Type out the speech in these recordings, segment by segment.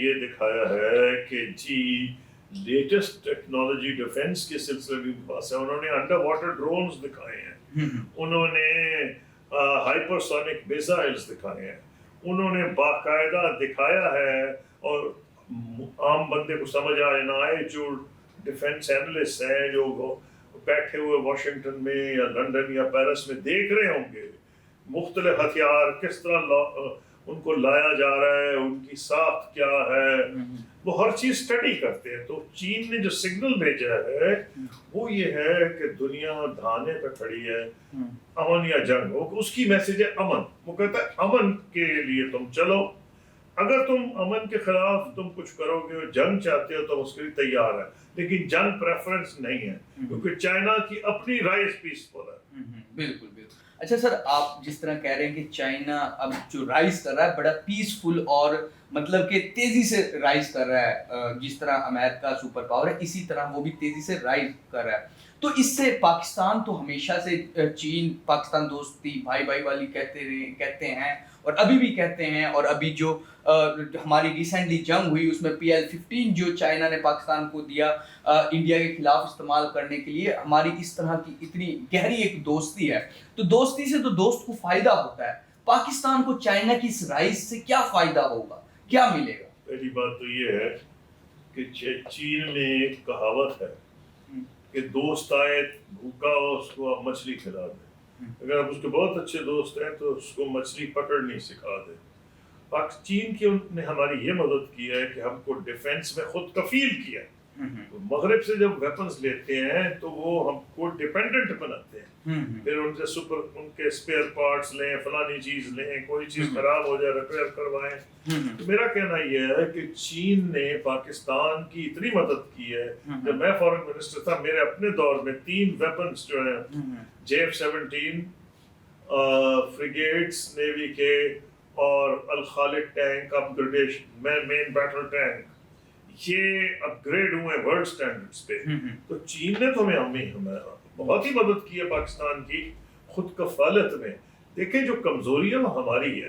یہ دکھایا ہے کہ جی لیٹسٹ ٹیکنالوجی ڈیفینس کے سلسلے بھی پاس ہے. انہوں نے انڈر واٹر ڈرونز دکھائے ہیں, انہوں نے ہائپرسونک میزائلز دکھائے ہیں, انہوں نے باقاعدہ دکھایا ہے, اور عام بندے کو سمجھ آئے نہ آئے, جو ڈیفینس اینالسٹ ہیں جو بیٹھے ہوئے واشنگٹن میں یا لندن یا پیرس میں دیکھ رہے ہوں گے مختلف ہتھیار کس طرح ان کو لایا جا رہا ہے, ان کی ساخت کیا ہے, وہ ہر چیز اسٹڈی کرتے ہیں. تو چین نے جو سگنل بھیجا ہے وہ یہ ہے کہ دنیا دھانے پہ کھڑی ہے, امن یا جنگ ہو. اس کی میسج ہے امن. وہ کہتا ہے امن کے لیے تم چلو, اگر تم امن کے خلاف تم کچھ کرو گے, جنگ چاہتے ہو تو اس کے لیے تیار ہے, لیکن جنگ پریفرنس نہیں ہے, کیونکہ چائنا کی اپنی رائز پیسفل ہے. بالکل بالکل. اچھا سر, آپ جس طرح کہہ رہے ہیں کہ چائنا اب جو رائز کر رہا ہے بڑا پیسفل اور مطلب کہ تیزی سے رائز کر رہا ہے, جس طرح امریکہ سپر پاور ہے اسی طرح وہ بھی تیزی سے رائز کر رہا ہے, تو اس سے پاکستان تو ہمیشہ سے چین پاکستان دوستی بھائی بھائی والی کہتے ہیں اور ابھی بھی کہتے ہیں, اور ابھی جو ہماری ریسنٹلی جنگ ہوئی اس میں PL-15 جو چائنا نے پاکستان کو دیا انڈیا کے خلاف استعمال کرنے کے لیے, ہماری اس طرح کی اتنی گہری ایک دوستی ہے, تو دوستی سے تو دوست کو فائدہ ہوتا ہے. پاکستان کو چائنا کی اس رائز سے کیا فائدہ ہوگا, کیا ملے گا؟ پہلی بات تو یہ ہے کہ چین میں ایک کہاوت ہے کہ دوست آئے بھوکا ہو اس کو آپ مچھلی کھلا دیں. اگر آپ اس کے بہت اچھے دوست ہیں تو اس کو مچھلی پکڑنی سکھا دیں. چین کی نے ہماری یہ مدد کی ہے کہ ہم کو ڈیفینس میں خود کفیل کیا. مغرب سے جب ویپنز لیتے ہیں تو وہ ہم کو ڈیپینڈنٹ بناتے ہیں, پھر ان سے ان کے اسپیئر پارٹس لیں, فلانی چیز لیں, کوئی چیز خراب ہو جائے ریپیئر کروائیں. تو میرا کہنا یہ ہے کہ چین نے پاکستان کی اتنی مدد کی ہے. جب میں فارن منسٹر تھا میرے اپنے دور میں 3 ویپنز جو ہیں JF-17 فریگیٹس نیوی کے اور الخالد ٹینک اپ گریڈیشن مین بیٹل ٹینک, یہ اپ گریڈ ہوئے ورلڈ سٹینڈرڈز پہ. تو چین نے تو ہمیں بہت ہی مدد کی ہے پاکستان کی خود کفالت میں. دیکھیں جو کمزوری ہے وہ ہماری ہے.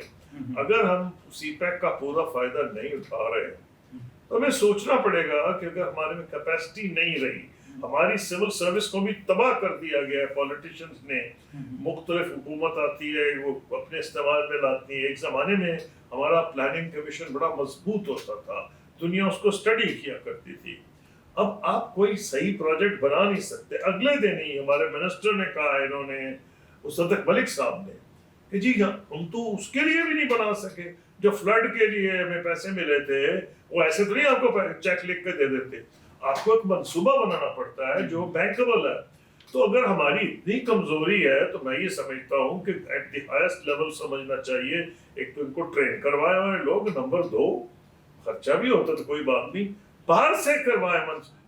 اگر ہم سی پیک کا پورا فائدہ نہیں اٹھا رہے ہیں تو ہمیں سوچنا پڑے گا کہ اگر ہمارے میں کیپیسٹی نہیں رہی, ہماری سول سروس کو بھی تباہ کر دیا گیا ہے پولیٹیشنز نے. مختلف حکومت آتی ہے وہ اپنے استعمال میں لاتی ہے. ایک زمانے میں ہمارا پلاننگ کمیشن بڑا مضبوط ہوتا تھا, دنیا اس کو اسٹڈی کیا کرتی تھی. اب آپ کوئی صحیح پروجیکٹ بنا نہیں سکتے. اگلے دن ہی ہمارے منسٹر نے کہا, انہوں نے صدق ملک صاحب نے, کہ جی ہم تو اس کے لیے بھی نہیں بنا سکے جو فلڈ کے لیے ہمیں پیسے ملے تھے. وہ ایسے تو نہیں آپ کو چیک لکھ کے دے دیتے, آپ کو ایک منصوبہ بنانا پڑتا ہے جو بینکبل ہے. تو اگر ہماری اتنی کمزوری ہے تو میں یہ سمجھتا ہوں کہ ایٹ دی ہائیسٹ لیول سمجھنا چاہیے. ایک تو ان کو ٹرین کروائے ہوئے لوگ, نمبر 2 خرچہ بھی ہوتا تو کوئی بات نہیں, باہر سے کروائے.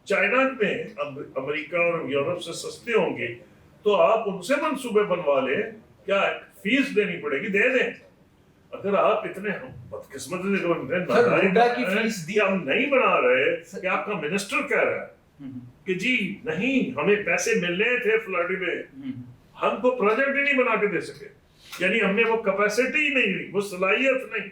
چائنا میں امریکہ اور یورپ سے سستے ہوں گے تو آپ ان سے منصوبے بنوا لیں, کیا فیس دینی پڑے گی دے دیں. اگر آپ اتنے بدقسمت ہم نہیں بنا رہے کہ آپ کا منسٹر کہہ رہا ہے کہ جی نہیں ہمیں پیسے ملنے تھے فلڈ میں, ہم کو پروجیکٹ ہی نہیں بنا کے دے سکے, یعنی ہم نے وہ کیپیسٹی ہی نہیں, وہ صلاحیت نہیں.